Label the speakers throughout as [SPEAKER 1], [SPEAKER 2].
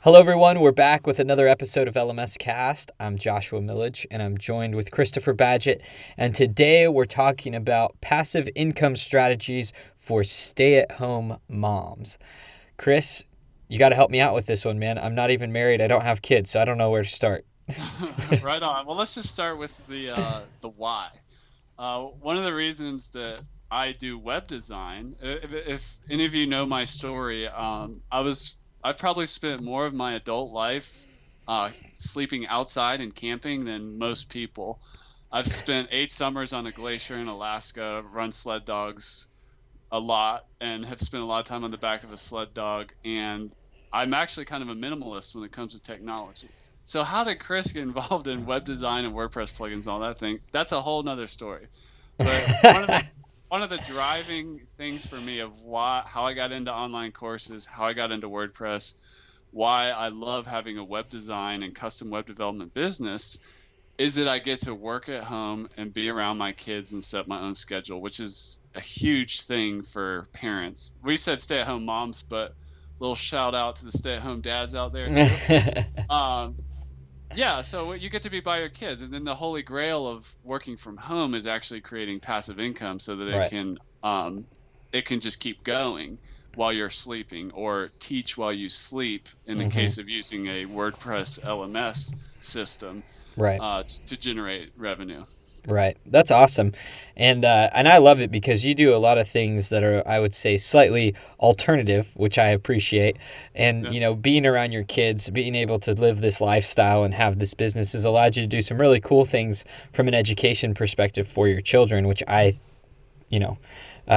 [SPEAKER 1] Hello, everyone. We're back with another episode of LMScast. I'm Joshua Millage, and I'm joined with Christopher Badgett. And today we're talking about passive income strategies for stay-at-home moms. Chris, you got to help me out with this one, man. I'm not even married. I don't have kids, so I don't know where to start.
[SPEAKER 2] Right on. Well, let's just start with the why. One of the reasons that I do web design, if any of you know my story, I've probably spent more of my adult life sleeping outside and camping than most people. I've spent 8 summers on a glacier in Alaska, run sled dogs a lot, and have spent a lot of time on the back of a sled dog. And I'm actually kind of a minimalist when it comes to technology. So how did Chris get involved in web design and WordPress plugins and all that thing? That's a whole nother story. But one of the driving things for me of how I got into online courses, how I got into WordPress, why I love having a web design and custom web development business is that I get to work at home and be around my kids and set my own schedule, which is a huge thing for parents. We said stay-at-home moms, but a little shout out to the stay-at-home dads out there too. Yeah, so you get to be by your kids, and then the holy grail of working from home is actually creating passive income so that
[SPEAKER 1] Right.
[SPEAKER 2] it can just keep going while you're sleeping, or teach while you sleep in the case of using a WordPress LMS system
[SPEAKER 1] Right.
[SPEAKER 2] to generate revenue.
[SPEAKER 1] Right. That's awesome. And I love it because you do a lot of things that are, I would say, slightly alternative, which I appreciate. And,
[SPEAKER 2] Yeah.
[SPEAKER 1] Being around your kids, being able to live this lifestyle and have this business has allowed you to do some really cool things from an education perspective for your children, which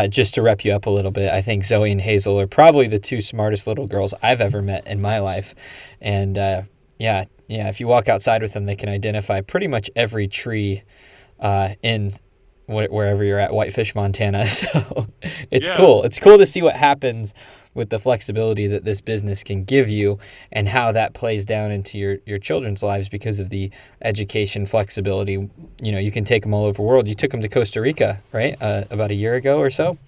[SPEAKER 1] just to rep you up a little bit, I think Zoe and Hazel are probably the two smartest little girls I've ever met in my life. And if you walk outside with them, they can identify pretty much every tree in wherever you're at, Whitefish, Montana. So it's
[SPEAKER 2] Yeah.
[SPEAKER 1] cool. It's cool to see what happens with the flexibility that this business can give you and how that plays down into your children's lives because of the education flexibility. You can take them all over the world. You took them to Costa Rica, right? About a year ago or so.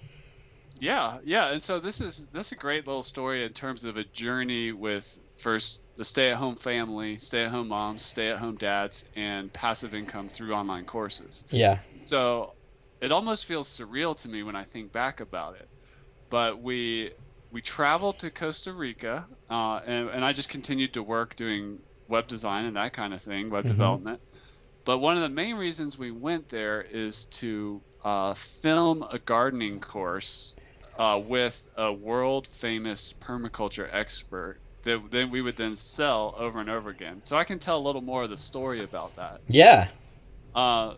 [SPEAKER 2] Yeah. And so that's a great little story in terms of a journey with first the stay-at-home family, stay-at-home moms, stay-at-home dads, and passive income through online courses.
[SPEAKER 1] Yeah.
[SPEAKER 2] So it almost feels surreal to me when I think back about it. But we traveled to Costa Rica, and I just continued to work doing web design and that kind of thing, web development. But one of the main reasons we went there is to film a gardening course with a world famous permaculture expert that then we would then sell over and over again. So I can tell a little more of the story about that.
[SPEAKER 1] Yeah.
[SPEAKER 2] Uh,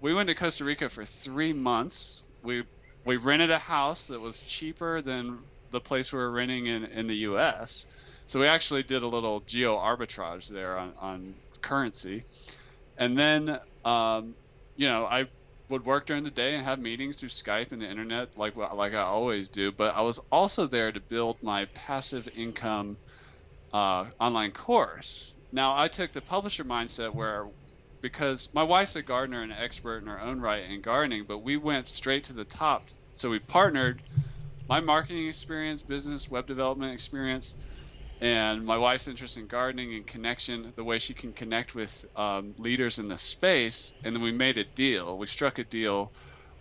[SPEAKER 2] we went to Costa Rica for 3 months. We rented a house that was cheaper than the place we were renting in the U.S. So we actually did a little geo arbitrage there on currency. And then, I would work during the day and have meetings through Skype and the internet like I always do. But I was also there to build my passive income online course. Now, I took the publisher mindset because my wife's a gardener and an expert in her own right in gardening, but we went straight to the top. So we partnered my marketing experience, business, web development experience, and my wife's interest in gardening and connection, the way she can connect with leaders in the space. And then we made a deal. We struck a deal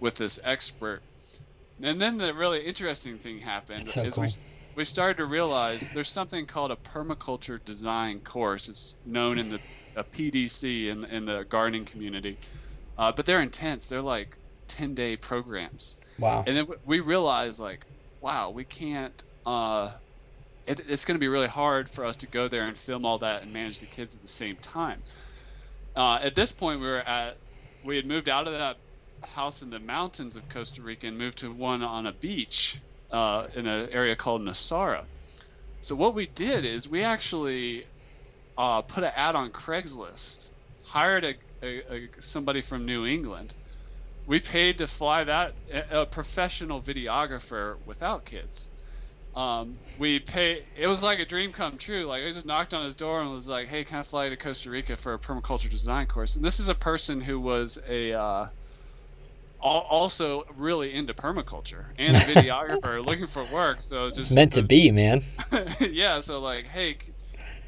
[SPEAKER 2] with this expert. And then the really interesting thing happened
[SPEAKER 1] That's so
[SPEAKER 2] is
[SPEAKER 1] cool.
[SPEAKER 2] we started to realize there's something called a permaculture design course. It's known in a PDC in the gardening community, but they're intense. They're like 10-day programs.
[SPEAKER 1] Wow.
[SPEAKER 2] And then we realized, like, wow, we can't. It's going to be really hard for us to go there and film all that and manage the kids at the same time. At this point, we had moved out of that house in the mountains of Costa Rica and moved to one on a beach in an area called Nasara. So what we did is we actually put an ad on Craigslist, hired somebody from New England. We paid to fly a professional videographer without kids. It was like a dream come true. Like, I just knocked on his door and was like, hey, can I fly to Costa Rica for a permaculture design course? And this is a person who was also really into permaculture and a videographer looking for work. So
[SPEAKER 1] It's meant to be, man.
[SPEAKER 2] yeah. So like, hey,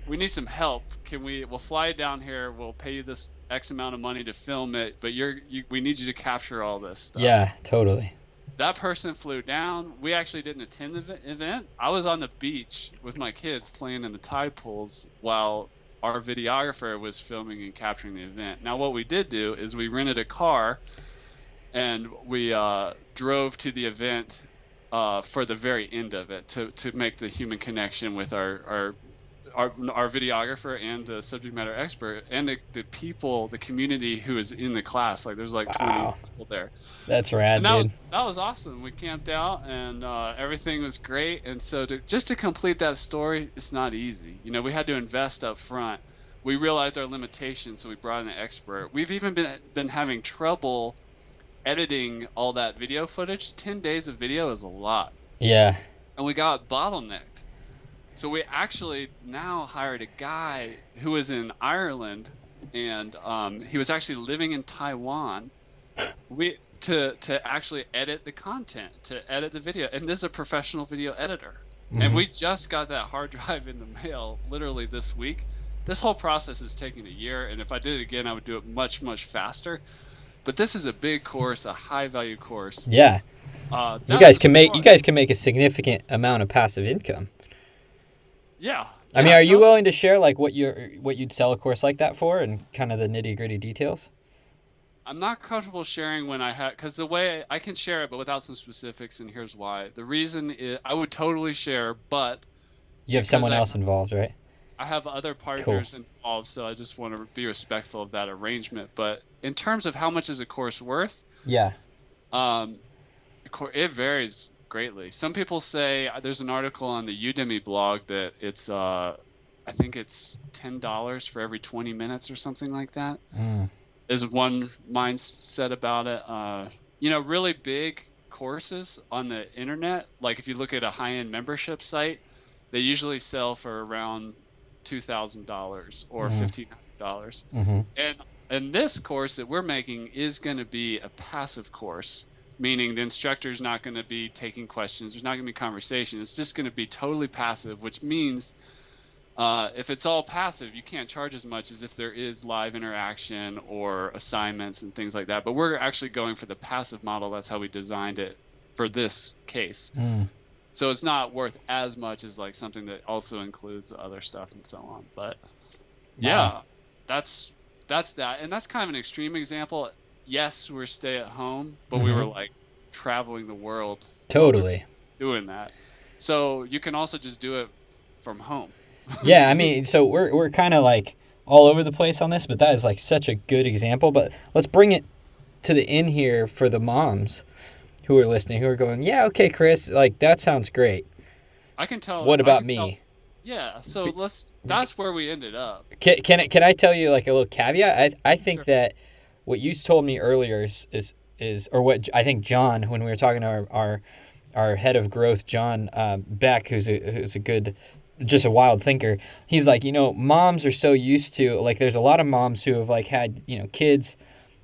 [SPEAKER 2] we need some help. We'll fly down here. We'll pay you this X amount of money to film it, but we need you to capture all this stuff.
[SPEAKER 1] Yeah, totally.
[SPEAKER 2] That person flew down. We actually didn't attend the event. I was on the beach with my kids playing in the tide pools while our videographer was filming and capturing the event. Now, what we did do is we rented a car and we drove to the event for the very end of it to make the human connection with our videographer and the subject matter expert and the people, the community who is in the class. Like there's like 20 people there.
[SPEAKER 1] That's rad,
[SPEAKER 2] and
[SPEAKER 1] dude.
[SPEAKER 2] That was awesome. We camped out and everything was great. And so just to complete that story, it's not easy. You know, we had to invest up front. We realized our limitations, so we brought in an expert. We've even been having trouble editing all that video footage. 10 days of video is a lot.
[SPEAKER 1] Yeah.
[SPEAKER 2] And we got bottlenecked. So we actually now hired a guy who was in Ireland, and he was actually living in Taiwan. To actually edit the content, to edit the video, and this is a professional video editor. Mm-hmm. And we just got that hard drive in the mail literally this week. This whole process is taking a year, and if I did it again, I would do it much, much faster. But this is a big course, a high value course.
[SPEAKER 1] Yeah. You guys can make a significant amount of passive income.
[SPEAKER 2] Yeah.
[SPEAKER 1] I mean, are you willing to share like what you'd sell a course like that for and kind of the nitty-gritty details?
[SPEAKER 2] I'm not comfortable sharing when I have, because the way I can share it, but without some specifics, and here's why. The reason is I would totally share, but
[SPEAKER 1] you have someone else involved, right?
[SPEAKER 2] I have other partners involved, so I just want to be respectful of that arrangement. But in terms of how much is a course worth,
[SPEAKER 1] yeah,
[SPEAKER 2] it varies greatly. Some people say, there's an article on the Udemy blog that it's I think it's $10 for every 20 minutes or something like that. Is one mindset about it. You know, really big courses on the internet, like if you look at a high-end membership site, they usually sell for around $2,000 or $1,500. Mm-hmm. And this course that we're making is going to be a passive course, meaning the instructor's not going to be taking questions. There's not going to be conversation. It's just going to be totally passive, which means if it's all passive, you can't charge as much as if there is live interaction or assignments and things like that. But we're actually going for the passive model. That's how we designed it for this case. So it's not worth as much as like something that also includes other stuff and so on. But yeah, that's that. And that's kind of an extreme example. Yes, we're stay at home, but we were like traveling the world.
[SPEAKER 1] Totally.
[SPEAKER 2] Doing that. So you can also just do it from home.
[SPEAKER 1] Yeah, I mean, so we're kind of like all over the place on this, but that is like such a good example. But let's bring it to the end here for the moms who are listening, who are going, yeah, okay, Chris, like that sounds great.
[SPEAKER 2] I can tell.
[SPEAKER 1] What about me?
[SPEAKER 2] Yeah, so that's where we ended up.
[SPEAKER 1] Can I tell you like a little caveat? I think that what you told me earlier is or what I think John, when we were talking to our head of growth, John Beck, who's a good, just a wild thinker. He's like, you know, moms are so used to, like, there's a lot of moms who have like had, you know, kids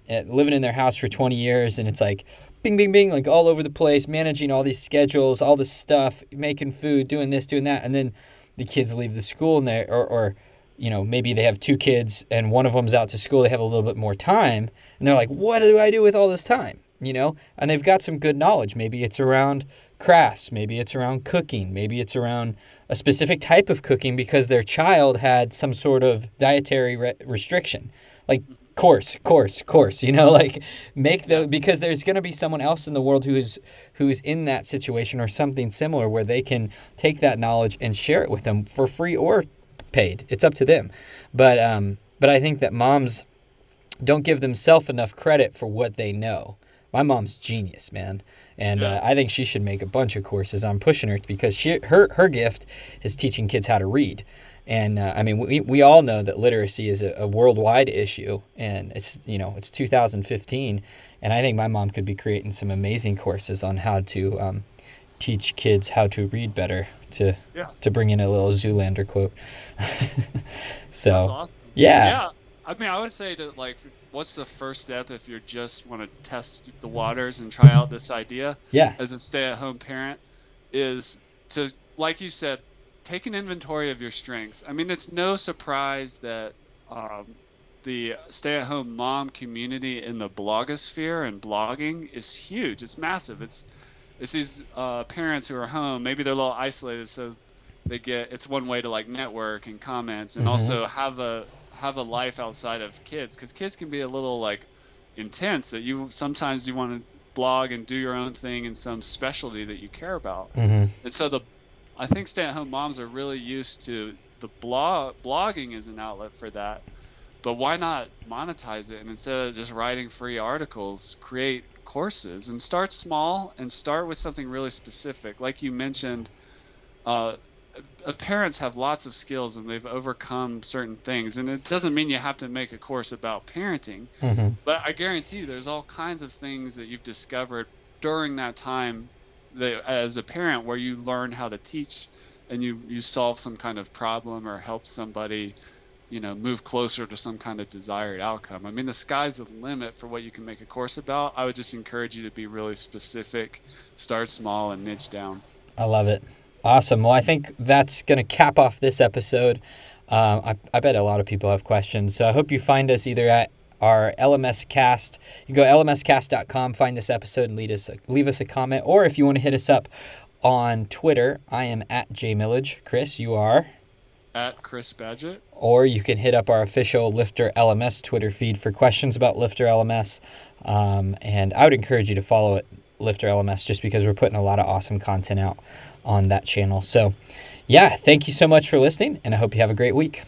[SPEAKER 1] living in their house for 20 years, and it's like bing, bing, bing, like all over the place, managing all these schedules, all this stuff, making food, doing this, doing that, and then the kids leave the school and they or you know, maybe they have two kids and one of them's out to school, they have a little bit more time, and they're like, what do I do with all this time? You know, and they've got some good knowledge. Maybe it's around crafts, maybe it's around cooking, maybe it's around a specific type of cooking because their child had some sort of dietary restriction. Like course, you know, like because there's going to be someone else in the world who's in that situation or something similar where they can take that knowledge and share it with them for free or paid. It's up to them. But I think that moms don't give themselves enough credit for what they know. My mom's genius, man. And I think she should make a bunch of courses. I'm pushing her because her gift is teaching kids how to read. And I mean, we all know that literacy is a worldwide issue, and it's 2015, and I think my mom could be creating some amazing courses on how to teach kids how to read better. To bring in a little Zoolander quote. So
[SPEAKER 2] awesome. Yeah. I mean, I would say that, like, what's the first step if you just want to test the waters and try out this idea as a stay-at-home parent is to, like you said, take an inventory of your strengths. I mean, it's no surprise that the stay-at-home mom community in the blogosphere and blogging is huge. It's massive. It's these parents who are home. Maybe they're a little isolated, so it's one way to like network and comments, and also have a life outside of kids, because kids can be a little like intense, that sometimes you want to blog and do your own thing in some specialty that you care about. And so I think stay-at-home moms are really used to the blogging as an outlet for that. But why not monetize it, and instead of just writing free articles, create courses, and start small and start with something really specific. Like you mentioned, parents have lots of skills and they've overcome certain things, and it doesn't mean you have to make a course about parenting, but I guarantee you there's all kinds of things that you've discovered during that time that, as a parent, where you learn how to teach and you solve some kind of problem or help somebody move closer to some kind of desired outcome. I mean, the sky's the limit for what you can make a course about. I would just encourage you to be really specific, start small, and niche down.
[SPEAKER 1] I love it. Awesome. Well, I think that's going to cap off this episode. I bet a lot of people have questions. So I hope you find us either at our LMScast. You can go LMScast.com, find this episode, and leave us a comment. Or if you want to hit us up on Twitter, I am at JMillage. Chris, you are?
[SPEAKER 2] At Chris Badgett.
[SPEAKER 1] Or you can hit up our official LifterLMS Twitter feed for questions about LifterLMS. And I would encourage you to follow it, LifterLMS, just because we're putting a lot of awesome content out on that channel. So, yeah, thank you so much for listening, and I hope you have a great week.